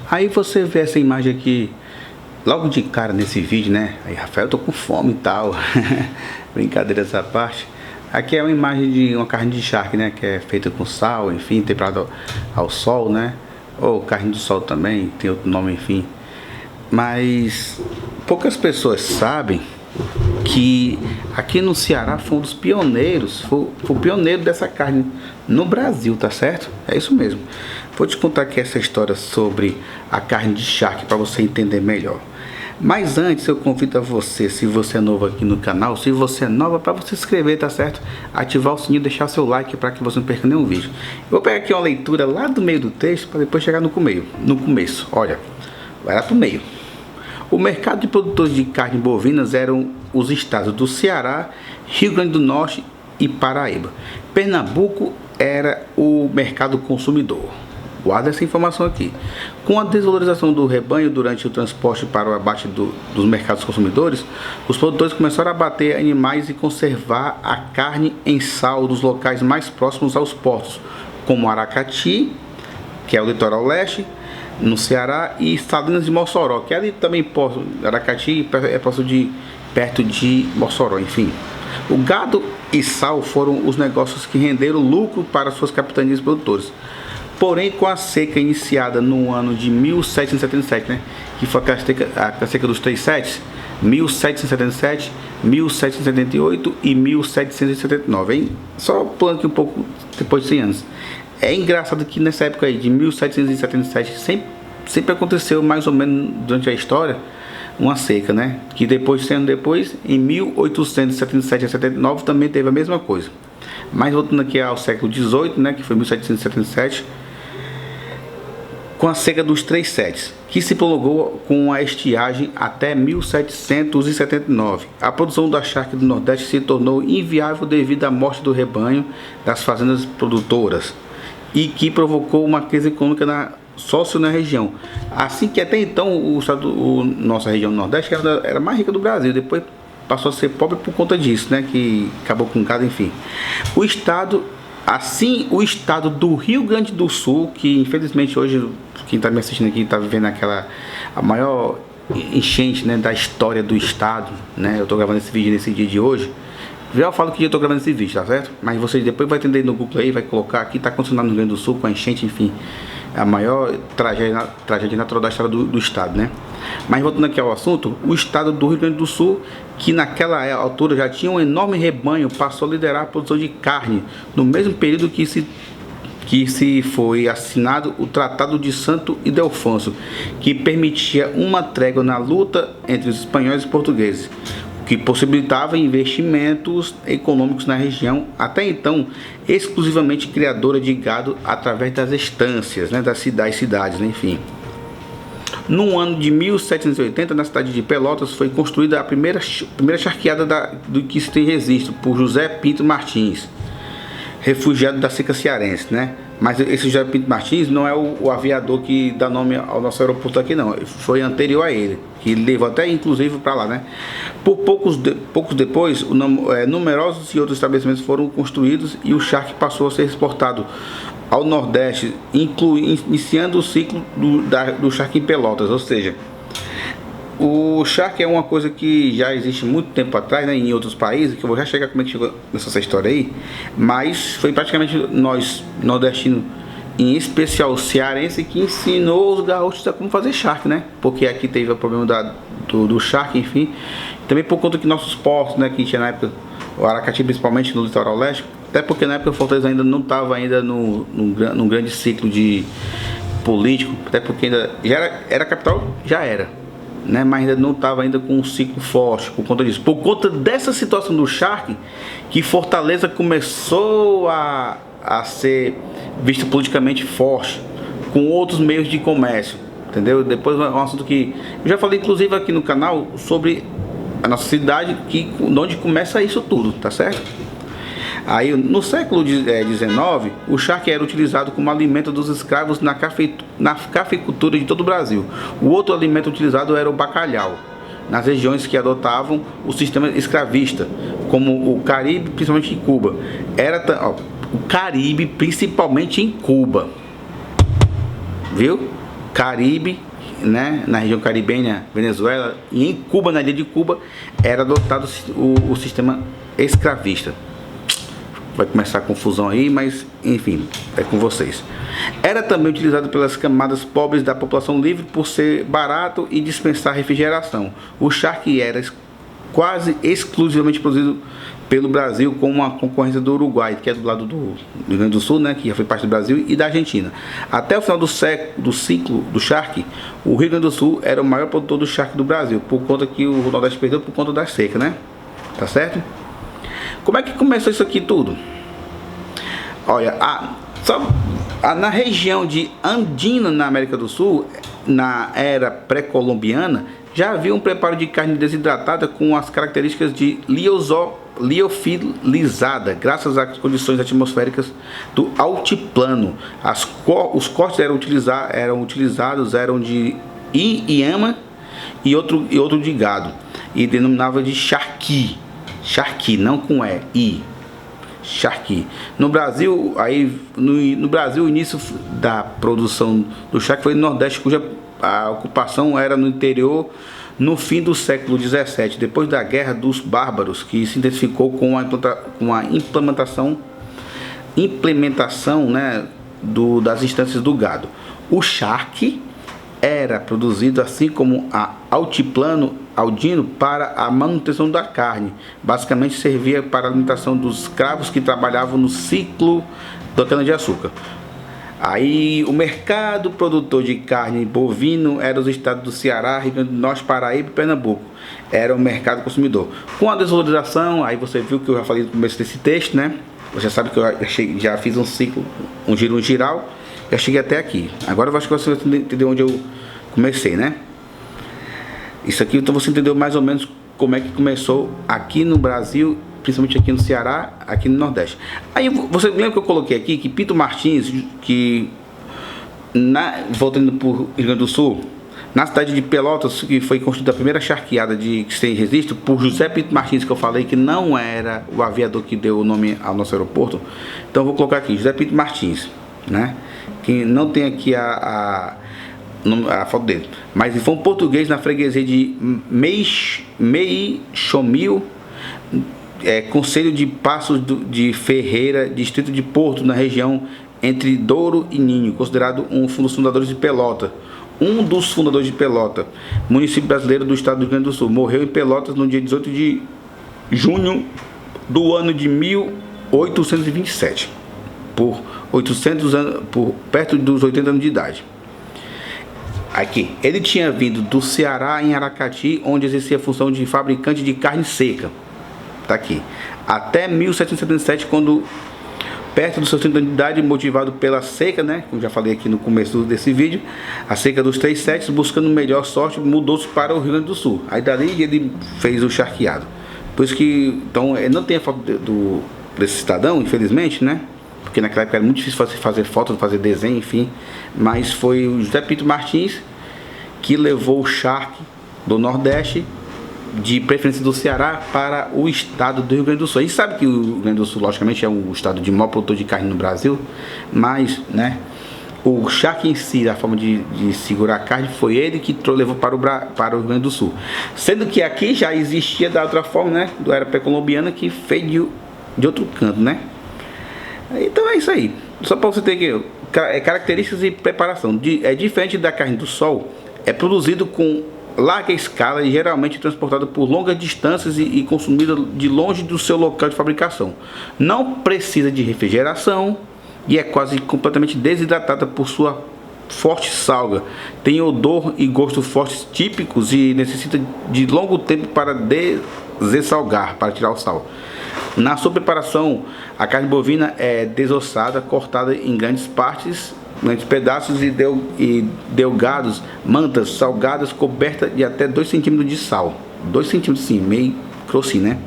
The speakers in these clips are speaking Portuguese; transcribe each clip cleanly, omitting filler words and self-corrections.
Aí você vê essa imagem aqui, logo de cara nesse vídeo, né? Aí, Rafael, eu tô com fome e tal. Brincadeira essa parte. Aqui é uma imagem de uma carne de charque, né? Que é feita com sal, enfim, temperada ao sol, né? Ou carne do sol também, tem outro nome, enfim. Mas poucas pessoas sabem que aqui no Ceará foi um dos pioneiros, foi o pioneiro dessa carne no Brasil, tá certo? É isso mesmo. Vou te contar aqui essa história sobre a carne de charque para você entender melhor. Mas antes eu convido a você, se você é novo aqui no canal, se você é nova, para você se inscrever, tá certo? Ativar o sininho, deixar seu like para que você não perca nenhum vídeo. Eu vou pegar aqui uma leitura lá do meio do texto para depois chegar no começo. Olha, vai lá pro meio. O mercado de produtores de carne bovinas eram os estados do Ceará, Rio Grande do Norte e Paraíba. Pernambuco era o mercado consumidor. Guarda essa informação aqui. Com a desvalorização do rebanho durante o transporte para o abate dos mercados consumidores, os produtores começaram a abater animais e conservar a carne em sal dos locais mais próximos aos portos, como Aracati, que é o litoral leste, no Ceará, e Salinas de Mossoró, que é ali também porto. Aracati é perto de Mossoró, enfim. O gado e sal foram os negócios que renderam lucro para suas capitanias produtoras. Porém, com a seca iniciada no ano de 1777, né, que foi a seca dos 3 setes, 1777, 1778 e 1779, hein? Só pulando aqui um pouco depois de 100 anos. É engraçado que nessa época aí, de 1777, sempre aconteceu mais ou menos durante a história uma seca, né? Que depois, sendo depois, em 1877 a 79 também teve a mesma coisa. Mas voltando aqui ao século 18, né, que foi 1777, com a seca dos 3 setes, que se prolongou com a estiagem até 1779. A produção da charque do Nordeste se tornou inviável devido à morte do rebanho das fazendas produtoras e que provocou uma crise econômica sócio na região. Assim que até então nossa região do Nordeste era mais rica do Brasil, depois passou a ser pobre por conta disso, né, que acabou com gado, enfim. O estado do Rio Grande do Sul, que infelizmente hoje quem está me assistindo aqui está vivendo a maior enchente, né, da história do estado, né? Eu estou gravando esse vídeo nesse dia de hoje. Já eu falo que eu estou gravando esse vídeo, tá certo? Mas vocês depois vai entender no Google aí, vai colocar aqui, está acontecendo no Rio Grande do Sul com a enchente, enfim, a maior tragédia natural da história do estado, né? Mas voltando aqui ao assunto, o estado do Rio Grande do Sul, que naquela altura já tinha um enorme rebanho, passou a liderar a produção de carne, no mesmo período que se foi assinado o Tratado de Santo Ildefonso, que permitia uma trégua na luta entre os espanhóis e portugueses, que possibilitava investimentos econômicos na região, até então exclusivamente criadora de gado através das estâncias, né, das cidades, né, enfim. No ano de 1780, na cidade de Pelotas, foi construída a primeira charqueada do que se tem registro, por José Pinto Martins, refugiado da seca cearense, né? Mas esse José Pinto Martins não é o aviador que dá nome ao nosso aeroporto aqui, não. Foi anterior a ele, que levou até inclusive para lá, né? Por poucos depois, numerosos e outros estabelecimentos foram construídos e o charque passou a ser exportado ao Nordeste, iniciando o ciclo do charque em Pelotas, ou seja, o charque é uma coisa que já existe muito tempo atrás, né, em outros países, que eu vou já chegar como é que chegou nessa história aí, mas foi praticamente nós, nordestinos, em especial o cearense, que ensinou os gaúchos a como fazer charque, né, porque aqui teve o problema do charque, enfim, também por conta que nossos portos, né, que tinha na época, o Aracati principalmente no litoral leste, até porque na época o Fortaleza ainda não estava num grande ciclo de político, até porque ainda era capital, já era, né, mas ainda não estava ainda com um ciclo forte por conta disso. Por conta dessa situação do charque, que Fortaleza começou a ser vista politicamente forte, com outros meios de comércio, entendeu? Depois é um assunto que eu já falei inclusive aqui no canal sobre a nossa cidade, onde começa isso tudo, tá certo? Aí, no século XIX, o charque era utilizado como alimento dos escravos na cafeicultura de todo o Brasil. O outro alimento utilizado era o bacalhau, nas regiões que adotavam o sistema escravista, como o Caribe, principalmente em Cuba. O Caribe, principalmente em Cuba. Viu? Caribe, né, na região caribenha, Venezuela, e em Cuba, na ilha de Cuba, era adotado o sistema escravista. Vai começar a confusão aí, mas enfim, é com vocês. Era também utilizado pelas camadas pobres da população livre por ser barato e dispensar refrigeração. O charque era quase exclusivamente produzido pelo Brasil, com uma concorrência do Uruguai, que é do lado do Rio Grande do Sul, né, que já foi parte do Brasil, e da Argentina. Até o final do ciclo do charque, o Rio Grande do Sul era o maior produtor do charque do Brasil, por conta que o Nordeste perdeu por conta da seca, né? Tá certo? Como é que começou isso aqui tudo? Olha, na região de Andina, na América do Sul, na era pré-colombiana, já havia um preparo de carne desidratada com as características de liofilizada, graças às condições atmosféricas do altiplano. Os cortes eram utilizados de iama e outro de gado, e denominava de charqui. Charqui, não com E, charqui. No Brasil, no Brasil, o início da produção do charque foi no Nordeste, cuja a ocupação era no interior no fim do século XVII, depois da Guerra dos Bárbaros, que se intensificou com a implementação, né, das instâncias do gado. O charque era produzido, assim como a altiplano aldino, para a manutenção da carne. Basicamente servia para a alimentação dos escravos que trabalhavam no ciclo da cana-de-açúcar. Aí o mercado produtor de carne bovino era os estados do Ceará, Rio Grande do Norte, Paraíba e Pernambuco. Era o mercado consumidor. Com a desvalorização, aí você viu que eu já falei no começo desse texto, né? Você sabe que eu já fiz um ciclo, um giral, já cheguei até aqui. Agora eu acho que você vai entender onde eu comecei, né? Isso aqui, então você entendeu mais ou menos como é que começou aqui no Brasil, principalmente aqui no Ceará, aqui no Nordeste. Aí você lembra que eu coloquei aqui que Pinto Martins, voltando para o Rio Grande do Sul, na cidade de Pelotas, que foi construída a primeira charqueada de sem registro por José Pinto Martins, que eu falei que não era o aviador que deu o nome ao nosso aeroporto. Então eu vou colocar aqui José Pinto Martins, né? Que não tem aqui a foto dele, mas foi um português na freguesia de Meixomil, Conselho de Passos de Ferreira, distrito de Porto, na região entre Douro e Ninho, considerado um dos fundadores de Pelota. Um dos fundadores de Pelota, município brasileiro do estado do Rio Grande do Sul. Morreu em Pelotas no dia 18 de junho do ano de 1827, por perto dos 80 anos de idade. Aqui, ele tinha vindo do Ceará, em Aracati, onde exercia a função de fabricante de carne seca. Tá aqui. Até 1777, quando, perto dos seus 30 anos de idade, motivado pela seca, né? Como já falei aqui no começo desse vídeo, a seca dos 3 setes, buscando melhor sorte, mudou-se para o Rio Grande do Sul. Aí dali ele fez o charqueado. Por isso que, então, não tem a foto desse cidadão, infelizmente, né? Porque naquela época era muito difícil fazer foto, fazer desenho, enfim. Mas foi o José Pinto Martins que levou o charque do Nordeste, de preferência do Ceará, para o estado do Rio Grande do Sul. A gente sabe que o Rio Grande do Sul, logicamente, é o estado de maior produtor de carne no Brasil, mas, né, o charque em si, a forma de segurar a carne, foi ele que levou para o Rio Grande do Sul. Sendo que aqui já existia da outra forma, né, do era pré-colombiana, que fez de outro canto, né. Então é isso aí. Só para você ter que características e preparação. É diferente da carne do sol, é produzido com larga escala e geralmente transportado por longas distâncias e consumido de longe do seu local de fabricação. Não precisa de refrigeração e é quase completamente desidratada por sua forte salga. Tem odor e gosto fortes típicos e necessita de longo tempo para dessalgar, para tirar o sal. Na sua preparação, a carne bovina é desossada, cortada em grandes pedaços e delgados, mantas salgadas, coberta de até 2 centímetros de sal. 2 centímetros sim, meio grossinho, né?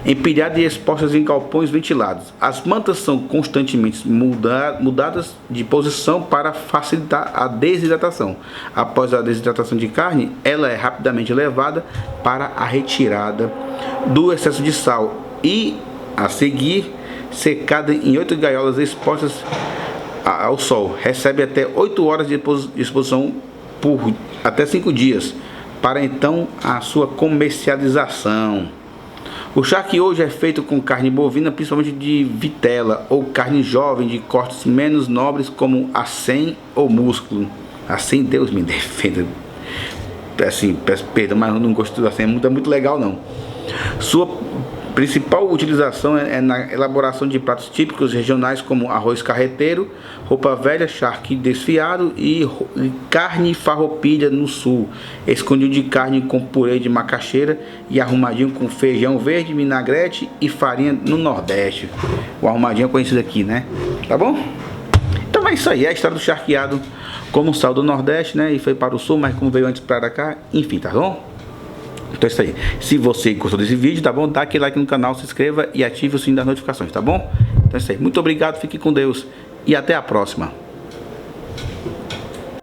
Empilhadas e expostas em galpões ventilados. As mantas são constantemente mudadas de posição para facilitar a desidratação. Após a desidratação de carne, ela é rapidamente levada para a retirada do excesso de sal e, a seguir, secada em 8 gaiolas expostas ao sol. Recebe até 8 horas de exposição por até 5 dias, para então a sua comercialização. O charque hoje é feito com carne bovina, principalmente de vitela, ou carne jovem de cortes menos nobres, como acém ou músculo. Acém, Deus me defenda. Assim, peço perdão, mas eu não gosto do acém, é muito legal não. Sua principal utilização é na elaboração de pratos típicos regionais, como arroz carreteiro, roupa velha, charque desfiado e carne farroupilha no sul, escondido de carne com purê de macaxeira e arrumadinho com feijão verde, vinagrete e farinha no Nordeste. O arrumadinho é conhecido aqui, né? Tá bom? Então é isso aí, é a história do charqueado, como saiu do Nordeste, né? E foi para o sul, mas como veio antes para cá, enfim, tá bom? Então é isso aí. Se você gostou desse vídeo, tá bom? Dá aquele like no canal, se inscreva e ative o sininho das notificações, tá bom? Então é isso aí. Muito obrigado, fique com Deus e até a próxima.